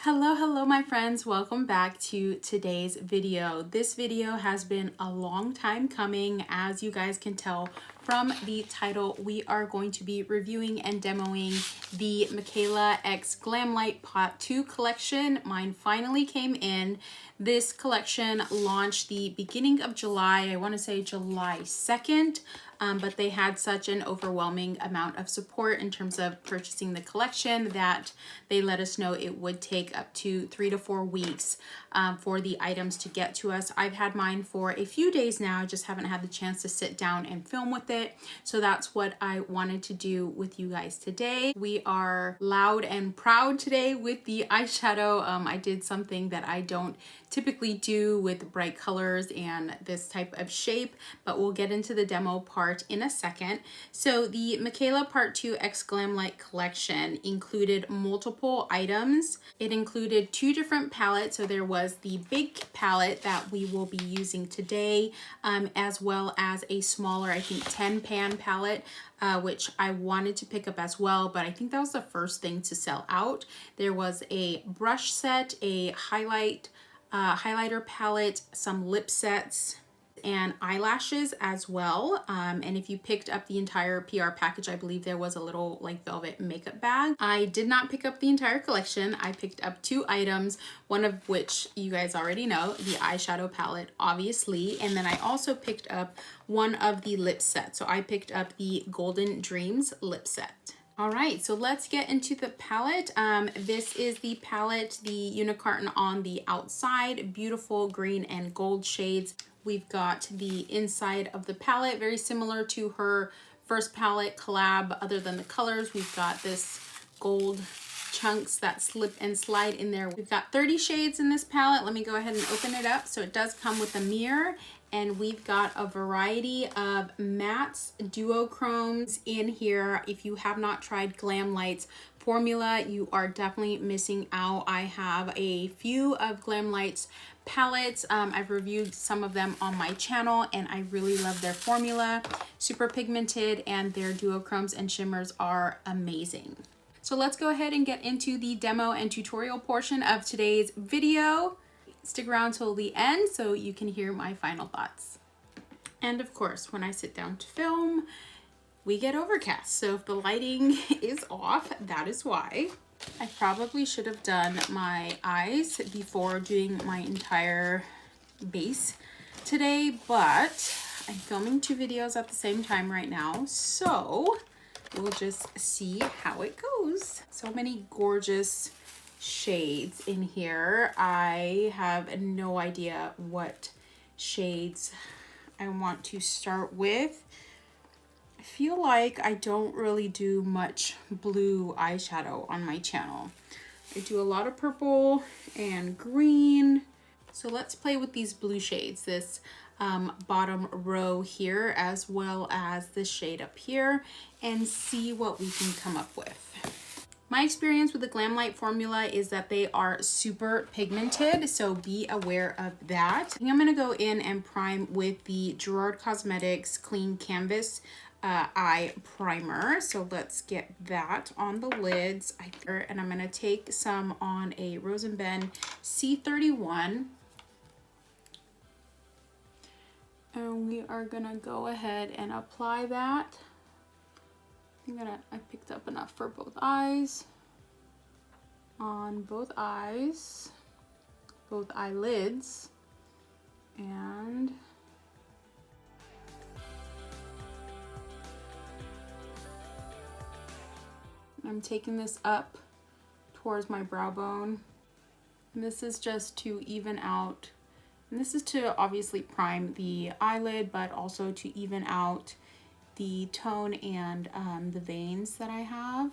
Hello my friends, welcome back to today's video. This video has been a long time coming. As you guys can tell from the title, we are going to be reviewing and demoing the Mikayla x GlamLite Paht Two collection. Mine finally came in. This collection launched the beginning of July, I want to say July 2nd. But they had such an overwhelming amount of support in terms of purchasing the collection that they let us know it would take up to 3 to 4 weeks for the items to get to us. I've had mine for a few days now. I just haven't had the chance to sit down and film with it. So that's what I wanted to do with you guys today. We are loud and proud today with the eyeshadow. I did something that I don't typically do with bright colors and this type of shape, but we'll get into the demo part in a second. So the Mikayla Paht Two x GlamLite collection included multiple items. It included 2 different palettes. So there was the big palette that we will be using today, as well as a smaller, I think 10 pan palette, which I wanted to pick up as well, but I think that was the first thing to sell out. There was a brush set, a highlighter palette, some lip sets, and eyelashes as well. And if you picked up the entire PR package, I believe there was a little like velvet makeup bag. I did not pick up the entire collection. I picked up 2 items, one of which you guys already know, the eyeshadow palette, obviously. And then I also picked up one of the lip sets. So I picked up the Golden Dreams lip set. All right, so let's get into the palette. This is the palette, the unicorn on the outside, beautiful green and gold shades. We've got the inside of the palette, very similar to her first palette collab, other than the colors. We've got this gold chunks that slip and slide in there. We've got 30 shades in this palette. Let me go ahead and open it up. So it does come with a mirror, and we've got a variety of mattes, duochromes in here. If you have not tried GlamLite's formula, you are definitely missing out. I have a few of GlamLite's palettes. I've reviewed some of them on my channel, and I really love their formula. Super pigmented, and their duochromes and shimmers are amazing. So let's go ahead and get into the demo and tutorial portion of today's video. Stick around till the end so you can hear my final thoughts. And of course, when I sit down to film, we get overcast. So if the lighting is off, that is why. I probably should have done my eyes before doing my entire base today, but I'm filming 2 videos at the same time right now. So we'll just see how it goes. So many gorgeous shades in here. I have no idea what shades I want to start with. I feel like I don't really do much blue eyeshadow on my channel. I do a lot of purple and green. So let's play with these blue shades. This bottom row here, as well as this shade up here, and see what we can come up with. My experience with the GlamLite formula is that they are super pigmented, so be aware of that. I think I'm gonna go in and prime with the Gerard Cosmetics Clean Canvas eye primer. So let's get that on the lids. And I'm gonna take some on a Rose & Ben C31. And we are gonna go ahead and apply that. I picked up enough for both eyes. On both eyes, both eyelids, and I'm taking this up towards my brow bone. And this is just to even out, and this is to obviously prime the eyelid, but also to even out the tone and the veins that I have.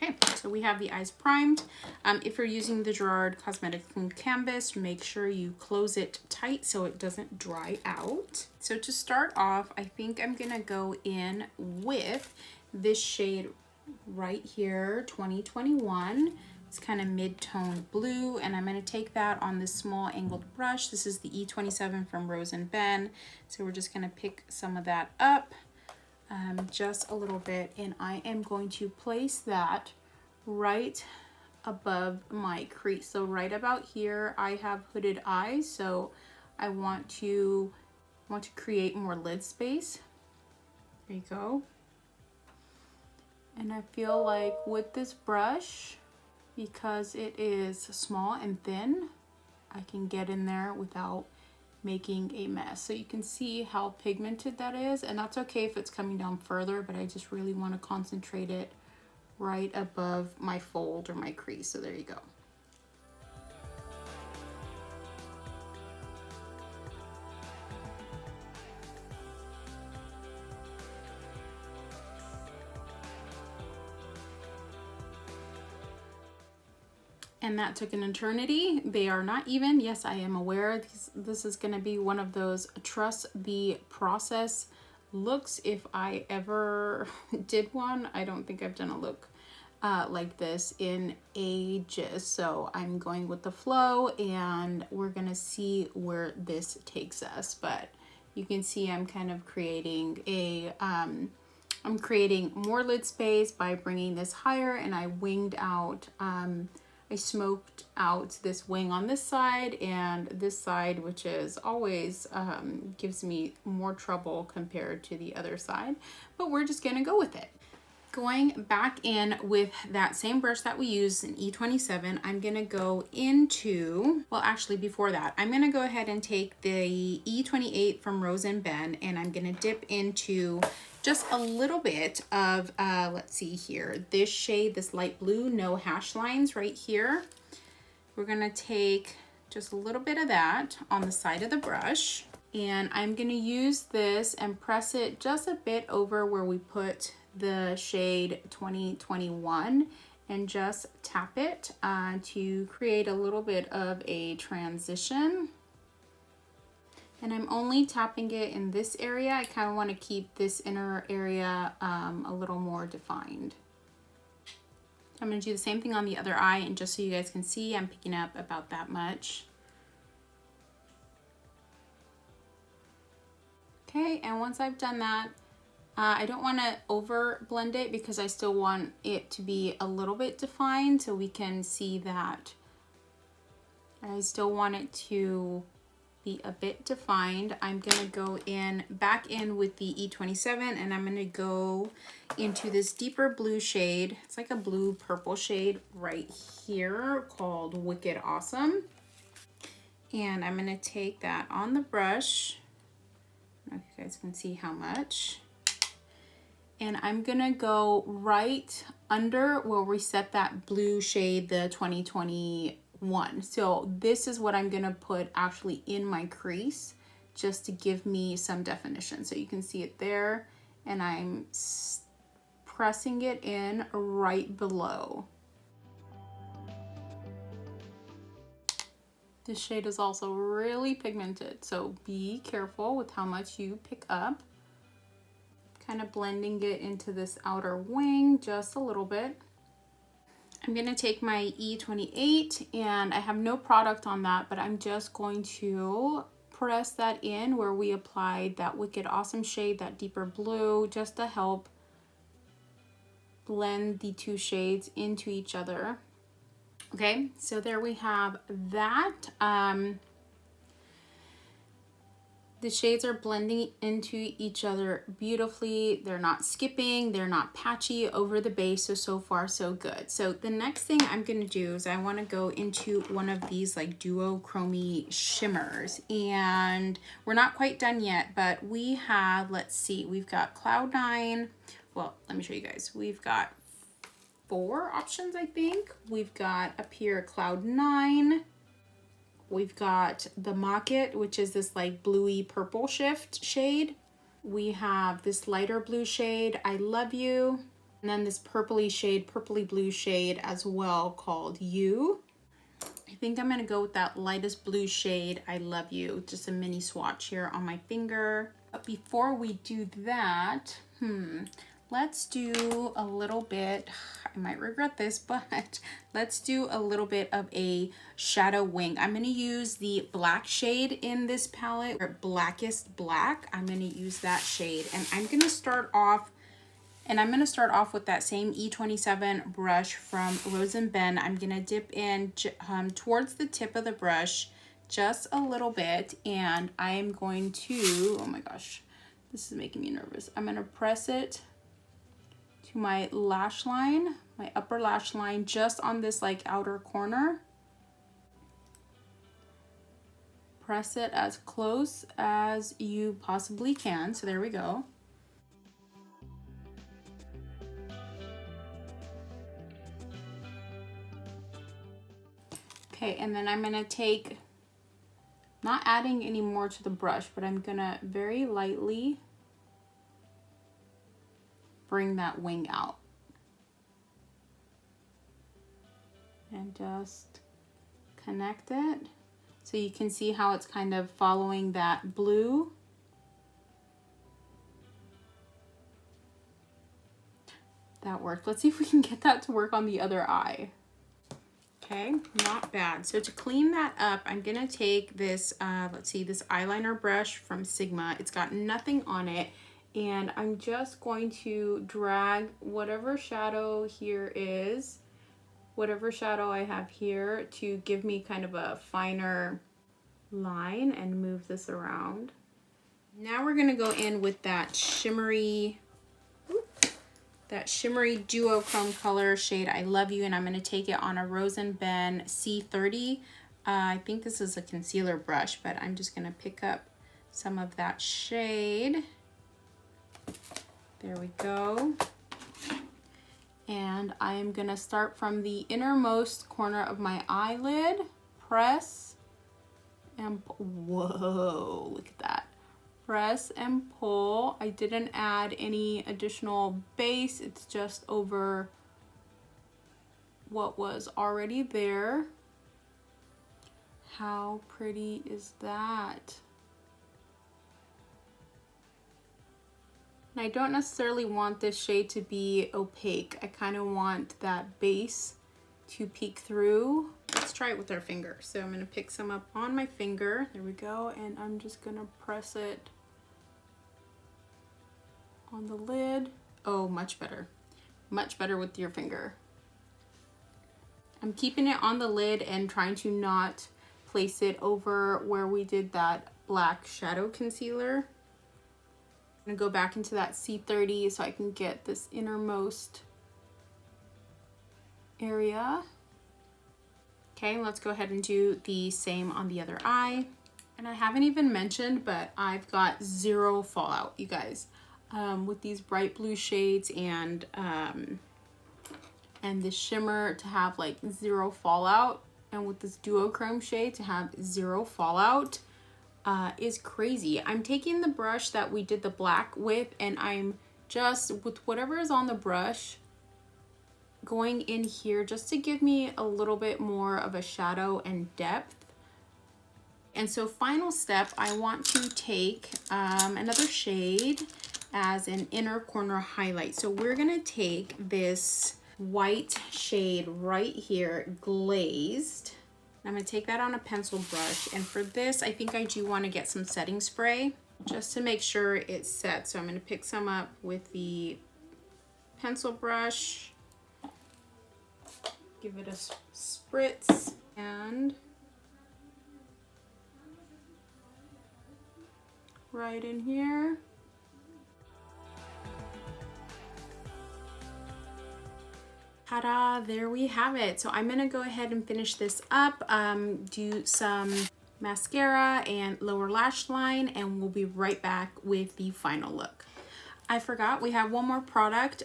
Okay, so we have the eyes primed. If you're using the Gerard Cosmetics Clean Canvas, make sure you close it tight so it doesn't dry out. So to start off, I think I'm gonna go in with this shade right here, 2021. It's kind of mid-tone blue, and I'm going to take that on this small angled brush. This is the E27 from Rose & Ben. So we're just going to pick some of that up, just a little bit, and I am going to place that right above my crease. So right about here, I have hooded eyes, so I want to create more lid space. There you go. And I feel like with this brush, because it is small and thin, I can get in there without making a mess. So you can see how pigmented that is, and that's okay if it's coming down further, but I just really want to concentrate it right above my fold or my crease. So there you go. And that took an eternity. They are not even. Yes, I am aware this is going to be one of those trust the process looks if I ever did one. I don't think I've done a look like this in ages. So I'm going with the flow and we're going to see where this takes us. But you can see I'm kind of creating a, I'm creating more lid space by bringing this higher, and I winged out, I smoked out this wing on this side and this side, which is always gives me more trouble compared to the other side, but we're just gonna go with it. Going back in with that same brush that we used in E27, I'm gonna go into, well actually before that, I'm gonna go ahead and take the E28 from Rose and Ben, and I'm gonna dip into just a little bit of, let's see here, this shade, this light blue, no hash lines right here. We're gonna take just a little bit of that on the side of the brush, and I'm gonna use this and press it just a bit over where we put the shade 2021 and just tap it to create a little bit of a transition. And I'm only tapping it in this area. I kind of want to keep this inner area a little more defined. I'm going to do the same thing on the other eye, and just so you guys can see, I'm picking up about that much. Okay, and once I've done that, I don't want to over blend it because I still want it to be a little bit defined so we can see that. I still want it to be a bit defined. I'm going to go in back in with the E27, and I'm going to go into this deeper blue shade. It's like a blue purple shade right here called Wicked Awesome. And I'm going to take that on the brush. I don't know if you guys can see how much. And I'm gonna go right under where we set that blue shade, the 2021. So this is what I'm gonna put actually in my crease just to give me some definition. So you can see it there, and I'm pressing it in right below. This shade is also really pigmented, so be careful with how much you pick up. Kind of blending it into this outer wing just a little bit. I'm gonna take my E28, and I have no product on that, but I'm just going to press that in where we applied that Wicked Awesome shade, that deeper blue, just to help blend the two shades into each other. Okay, so there we have that. The shades are blending into each other beautifully. They're not skipping, they're not patchy over the base, so far so good. So the next thing I'm gonna do is I wanna go into one of these like Duochrome shimmers, and we're not quite done yet, but we have, let's see, we've got Cloud9. Well, let me show you guys. We've got 4 options, I think. We've got up here Cloud9. We've got the Mocket, which is this like bluey purple shift shade. We have this lighter blue shade, I Love You. And then this purpley shade, purpley blue shade as well called You. I think I'm gonna go with that lightest blue shade, I Love You. Just a mini swatch here on my finger. But before we do that, let's do a little bit, I might regret this, but let's do a little bit of a shadow wing. I'm gonna use the black shade in this palette, or Blackest Black. I'm gonna use that shade, and I'm gonna start off And I'm going to start off with that same E27 brush from Rose and Ben. I'm going to dip in towards the tip of the brush just a little bit, and I'm going to, oh my gosh, this is making me nervous. I'm going to press it to my lash line, my upper lash line, just on this like outer corner. Press it as close as you possibly can. So there we go. Okay, and then I'm gonna take, not adding any more to the brush, but I'm gonna very lightly bring that wing out. And just connect it. So you can see how it's kind of following that blue. That worked. Let's see if we can get that to work on the other eye. Okay, not bad. So to clean that up, I'm gonna take this, let's see, this eyeliner brush from Sigma. It's got nothing on it. And I'm just going to drag whatever shadow here is, whatever shadow I have here, to give me kind of a finer line, and move this around. Now we're gonna go in with that shimmery Duochrome color shade, I Love You, and I'm gonna take it on a Rose and Ben C30. I think this is a concealer brush, but I'm just gonna pick up some of that shade. There we go. And I am gonna start from the innermost corner of my eyelid, press, and whoa, look at that. Press and pull. I didn't add any additional base. It's just over what was already there. How pretty is that? And I don't necessarily want this shade to be opaque. I kind of want that base to peek through. Let's try it with our finger. So I'm gonna pick some up on my finger. There we go. And I'm just gonna press it on the lid. Oh, much better. Much better with your finger. I'm keeping it on the lid and trying to not place it over where we did that black shadow concealer. I'm gonna go back into that C30 so I can get this innermost area. Okay, let's go ahead and do the same on the other eye. And I haven't even mentioned, but I've got zero fallout, you guys. With these bright blue shades and this shimmer to have like zero fallout, and with this duochrome shade to have zero fallout is crazy. I'm taking the brush that we did the black with, and I'm just, with whatever is on the brush, going in here just to give me a little bit more of a shadow and depth. And so final step, I want to take another shade as an inner corner highlight. So we're gonna take this white shade right here, Glazed. I'm gonna take that on a pencil brush, and for this I think I do want to get some setting spray just to make sure it's set. So I'm gonna pick some up with the pencil brush, give it a spritz, and right in here. Ta-da, there we have it. So I'm gonna go ahead and finish this up, do some mascara and lower lash line, and we'll be right back with the final look. I forgot, we have one more product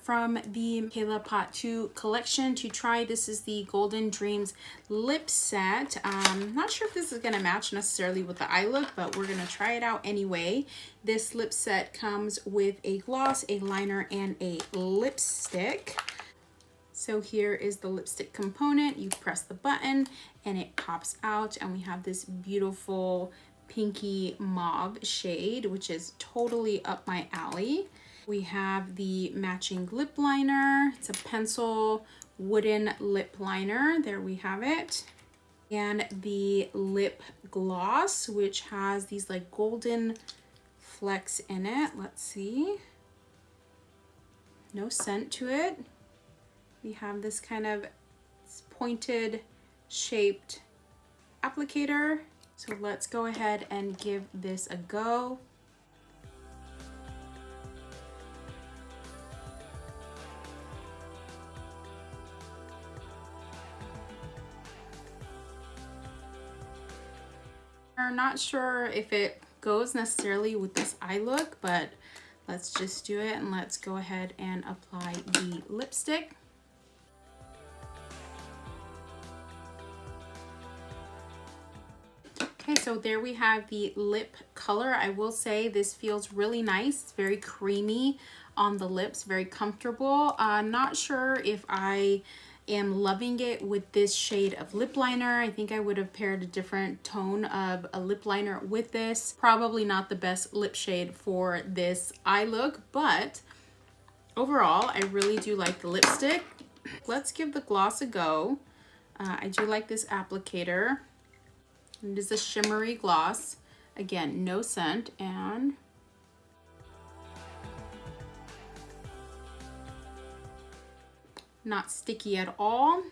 from the Mikayla Paht Two collection to try. This is the Golden Dreams lip set. Not sure if this is gonna match necessarily with the eye look, but we're gonna try it out anyway. This lip set comes with a gloss, a liner, and a lipstick. So here is the lipstick component. You press the button and it pops out, and we have this beautiful pinky mauve shade, which is totally up my alley. We have the matching lip liner. It's a pencil wooden lip liner. There we have it. And the lip gloss, which has these like golden flecks in it. Let's see. no scent to it. We have this kind of pointed shaped applicator. So let's go ahead and give this a go. I'm not sure if it goes necessarily with this eye look, but let's just do it, and let's go ahead and apply the lipstick. Okay, so there we have the lip color. I will say this feels really nice. It's very creamy on the lips, very comfortable. Not sure if I am loving it with this shade of lip liner. I think I would have paired a different tone of a lip liner with this. Probably not the best lip shade for this eye look, but overall, I really do like the lipstick. Let's give the gloss a go. I do like this applicator. It is a shimmery gloss. Again, no scent, and not sticky at all,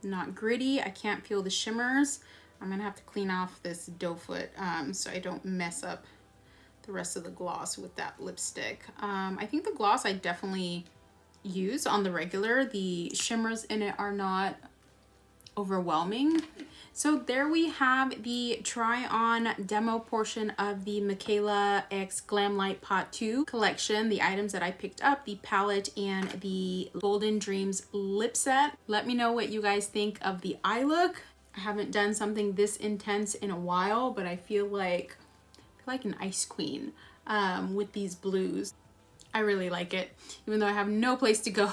not gritty. I can't feel the shimmers. I'm gonna have to clean off this doe foot so I don't mess up the rest of the gloss with that lipstick. I think the gloss I definitely use on the regular. The shimmers in it are not overwhelming. So there we have the try on demo portion of the Mikayla x GlamLite Paht Two collection. The items that I picked up, the palette and the Golden Dreams lip set. Let me know what you guys think of the eye look. I haven't done something this intense in a while, but I feel like an ice queen with these blues. I really like it, even though I have no place to go.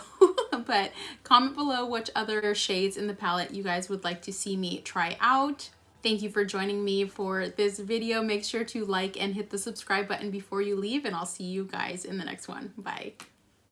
But comment below which other shades in the palette you guys would like to see me try out. Thank you for joining me for this video. Make sure to like and hit the subscribe button before you leave, and I'll see you guys in the next one. Bye.